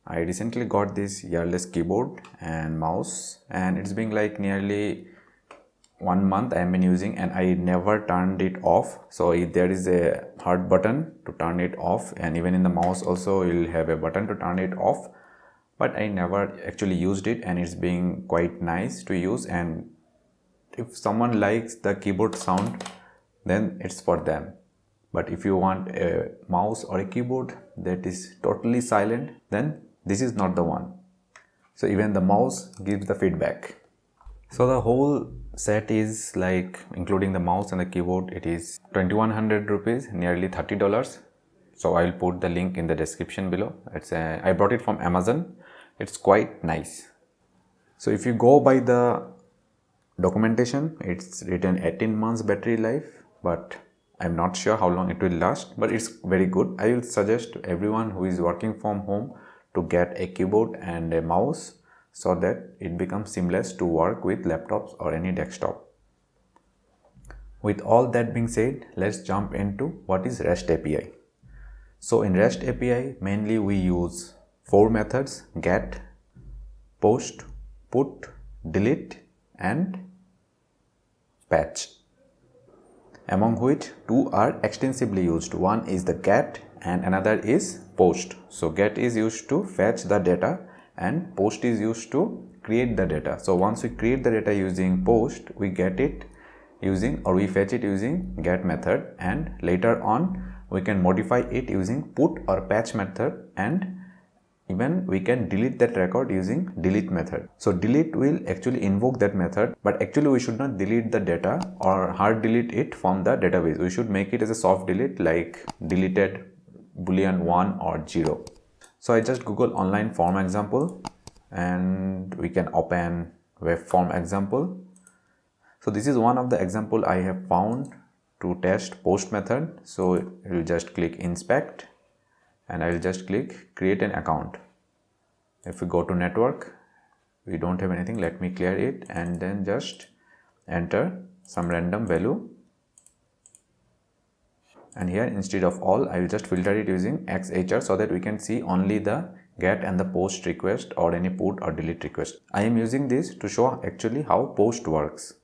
I recently got this earless keyboard and mouse, and it's been like nearly 1 month I have been using, and I never turned it off. So if there is a hard button to turn it off, and even in the mouse also you'll have a button to turn it off, but I never actually used it, and it's being quite nice to use. And if someone likes the keyboard sound, then it's for them. But if you want a mouse or a keyboard that is totally silent, then this is not the one. So even the mouse gives the feedback. So the whole set is like, including the mouse and the keyboard, it is 2100 rupees, nearly $30. So I'll put the link in the description below. I brought it from Amazon. It's quite nice. So if you go by the documentation, it's written 18 months battery life, but I'm not sure how long it will last, but it's very good. I will suggest to everyone who is working from home to get a keyboard and a mouse so that it becomes seamless to work with laptops or any desktop. With all that being said, let's jump into what is REST API. So in REST API, mainly we use 4 methods: get, post, put, delete and patch, among which 2 are extensively used. One is the get and another is post. So get is used to fetch the data and post is used to create the data. So once we create the data using post, we get it using, or we fetch it using get method, and later on we can modify it using put or patch method, and even we can delete that record using delete method. So delete will actually invoke that method, but actually we should not delete the data or hard delete it from the database. We should make it as a soft delete, like deleted boolean 1 or 0. So I just Google online form example, and we can open web form example. So this is one of the example I have found to test post method. So you will just click inspect, and I will just click create an account. If we go to network, we don't have anything. Let me clear it and then just enter some random value. And here, instead of all, I will just filter it using XHR so that we can see only the get and the post request or any put or delete request. I am using this to show actually how post works.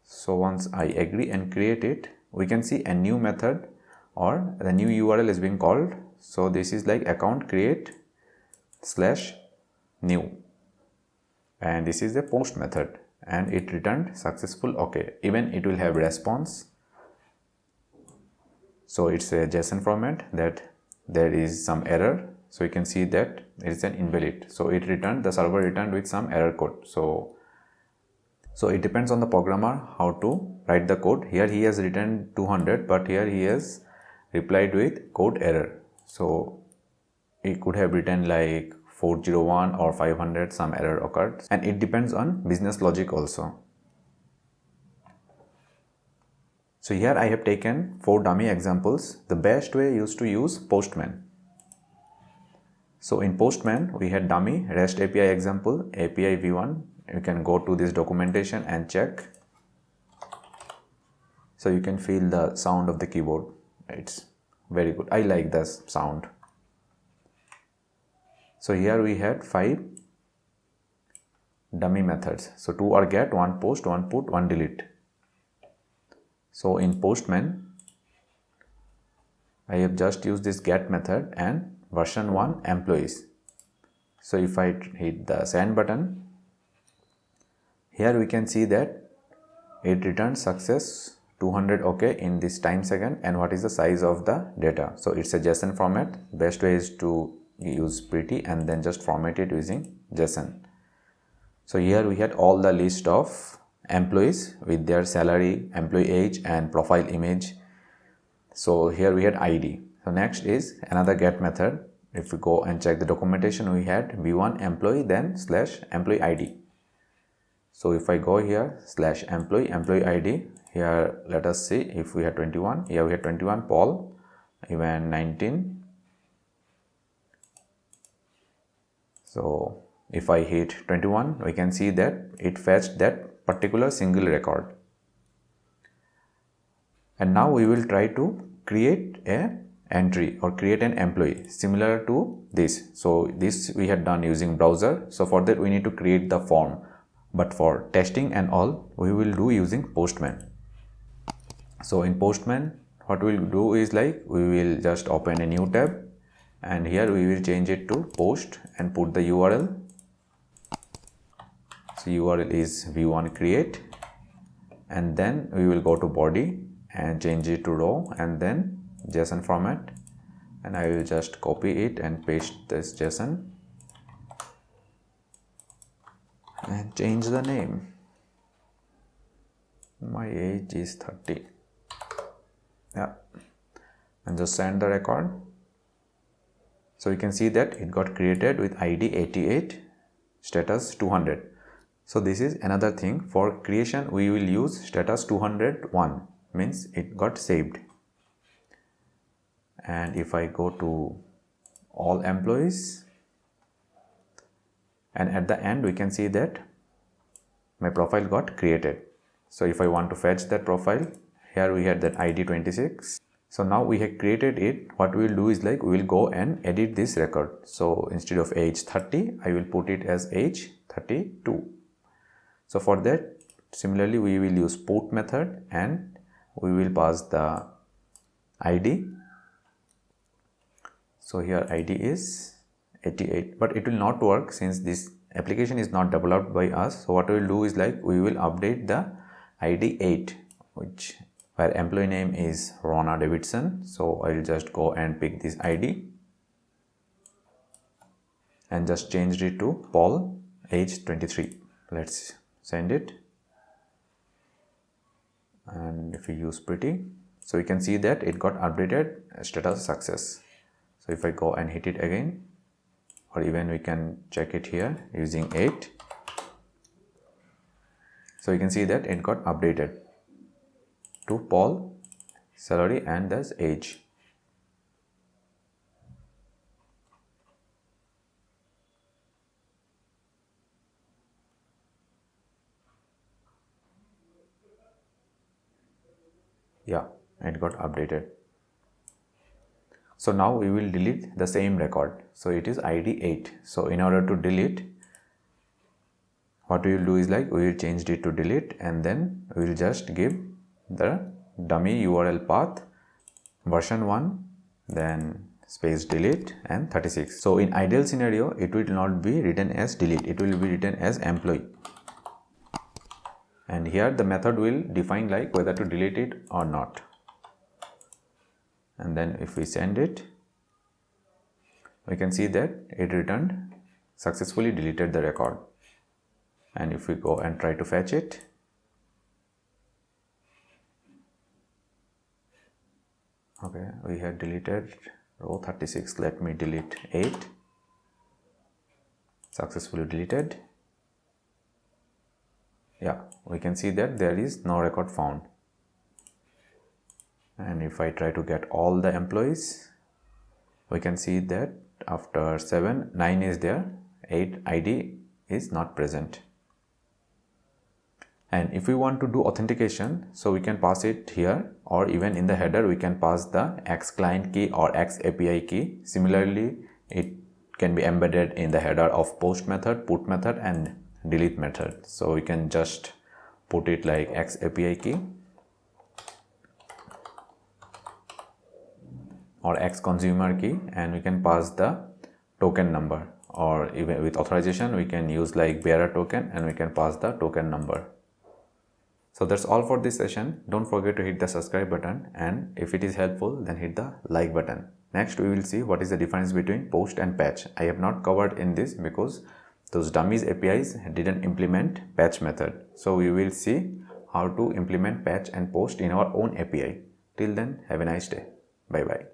So once I agree and create it, we can see a new method or the new URL is being called. So this is like account create /new, and this is the post method, and it returned successful. Okay, even it will have response. So it's a JSON format that there is some error. So you can see that it is an invalid. So it returned, the server returned with some error code. So it depends on the programmer how to write the code. Here he has written 200, but here he has replied with code error. So it could have written like 401 or 500, some error occurred, and it depends on business logic also. So here I have taken 4 dummy examples. The best way is to use Postman. So in Postman, we had dummy REST API example, API v1. You can go to this documentation and check. So you can feel the sound of the keyboard. It's very good. I like this sound. So here we had 5 dummy methods. So 2 are get, 1 post, 1 put, 1 delete. So in Postman, I have just used this get method and version 1 employees. So if I hit the send button, here we can see that it returns success 200 okay in this time second, and what is the size of the data. So it's a JSON format. Best way is to use pretty and then just format it using JSON. So here we had all the list of employees with their salary, employee age and profile image. So here we had ID. So next is another get method. If we go and check the documentation, we had v1 employee, then /employee ID. So if I go here /employee ID, here let us see if we had 21. Here we had 21 Paul, even 19. So if I hit 21, we can see that it fetched that particular single record. And now we will try to create a entry or create an employee similar to this. So this we had done using browser. So for that we need to create the form, but for testing and all we will do using Postman. So in Postman what we'll do is like we will just open a new tab, and here we will change it to post and put the URL. So URL is v1 create, and then we will go to body and change it to raw and then JSON format, and I will just copy it and paste this JSON and change the name. My age is 30. Yeah, and just send the record. So you can see that it got created with ID 88, status 200. So this is another thing. For creation we will use status 201, means it got saved. And if I go to all employees, and at the end we can see that my profile got created. So if I want to fetch that profile, here we had that ID 26. So now we have created it. What we will do is like we will go and edit this record. So instead of age 30, I will put it as age 32. So for that, similarly we will use put method and we will pass the ID. So here ID is 88, but it will not work since this application is not developed by us. So what we will do is like we will update the ID 8, where employee name is Rona Davidson. So I will just go and pick this ID and just change it to Paul, age 23. Let's send it, and if we use pretty, so you can see that it got updated, status success. So if I go and hit it again, or even we can check it here using 8, so you can see that it got updated to Paul, salary and thus age. Yeah, it got updated. So now we will delete the same record. So it is ID 8. So in order to delete, what we will do is like we will change it to delete, and then we will just give the dummy URL path version 1, then space delete and 36. So in ideal scenario, it will not be written as delete, it will be written as employee. And here the method will define like whether to delete it or not. And then if we send it, we can see that it returned successfully deleted the record. And if we go and try to fetch it, okay, we had deleted row 36. Let me delete 8. Successfully deleted. Yeah, we can see that there is no record found. And if I try to get all the employees, we can see that after 7, 9 is there, 8 ID is not present. And if we want to do authentication, so we can pass it here, or even in the header we can pass the X client key or X API key. Similarly, it can be embedded in the header of post method, put method and delete method. So we can just put it like X API key or X consumer key, and we can pass the token number, or even with authorization we can use like bearer token and we can pass the token number. So that's all for this session. Don't forget to hit the subscribe button, and if it is helpful then hit the like button. Next we will see what is the difference between post and patch. I have not covered in this because those dummies APIs didn't implement patch method. So we will see how to implement patch and post in our own API. Till then, have a nice day. Bye bye.